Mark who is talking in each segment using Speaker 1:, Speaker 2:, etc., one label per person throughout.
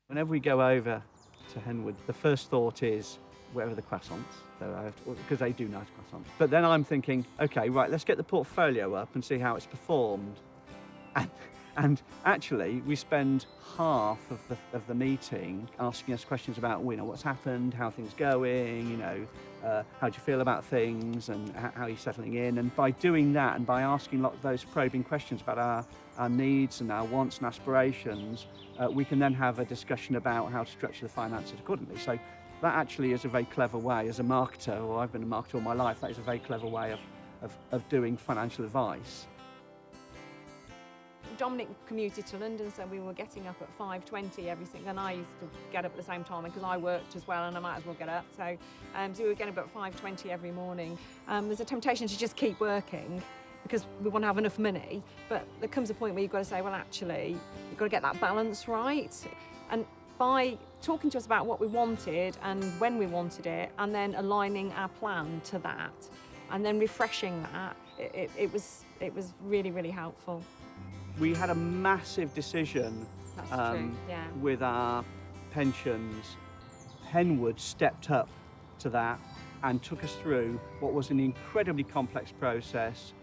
Speaker 1: Whenever we go over to Henwood, the first thought is wherever the croissants, because they do nice croissants. But then I'm thinking, okay, right, let's get the portfolio up and see how it's performed. And actually, we spend half of the meeting asking us questions about, what's happened, how things going, how do you feel about things, and how are you settling in? And by doing that, and by asking lots of those probing questions about our needs and our wants and aspirations, we can then have a discussion about how to structure the finances accordingly. So that actually is a very clever way, as a marketer, or I've been a marketer all my life, that is a very clever way of doing financial advice.
Speaker 2: Dominic commuted to London, so we were getting up at 5:20 every single, and I used to get up at the same time because I worked as well and I might as well get up. So we were getting up at 5:20 every morning. There's a temptation to just keep working because we want to have enough money, but there comes a point where you've got to say, well, actually, you've got to get that balance right. And by talking to us about what we wanted and when we wanted it, and then aligning our plan to that, and then refreshing that, it was really, really helpful.
Speaker 1: We had a massive decision with our pensions. Henwood stepped up to that and took us through what was an incredibly complex process,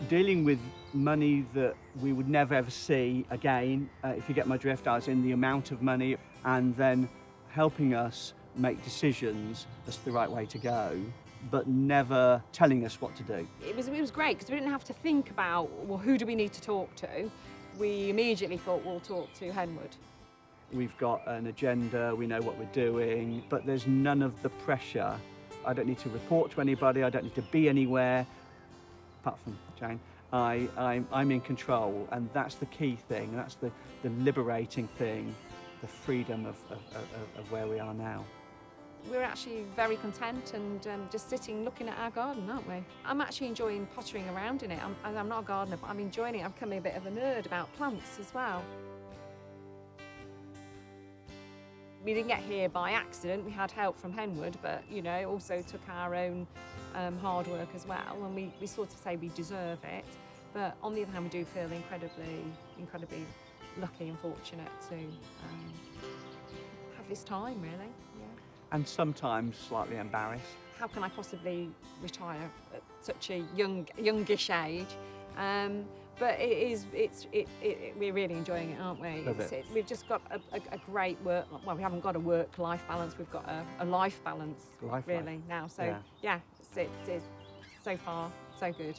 Speaker 1: dealing with money that we would never ever see again. If you get my drift, I was in the amount of money, and then helping us make decisions as to the right way to go, but never telling us what to do.
Speaker 2: It was great because we didn't have to think about, well, who do we need to talk to? We immediately thought, we'll talk to Henwood.
Speaker 1: We've got an agenda, we know what we're doing, but there's none of the pressure. I don't need to report to anybody, I don't need to be anywhere, apart from Jane. I'm in control, and that's the key thing, that's the liberating thing, the freedom of where we are now.
Speaker 2: We're actually very content and just sitting looking at our garden, aren't we? I'm actually enjoying pottering around in it. I'm not a gardener, but I'm enjoying it. I've become a bit of a nerd about plants as well. We didn't get here by accident. We had help from Henwood, but it also took our own hard work as well, and we sort of say we deserve it. But on the other hand, we do feel incredibly lucky and fortunate to have this time, really. Yeah.
Speaker 1: And sometimes slightly embarrassed.
Speaker 2: How can I possibly retire at such a youngish age? But we're really enjoying it, aren't we? We've just got a great work. Well, we haven't got a work-life balance. We've got a life balance, really now. So yeah, it's so far so good.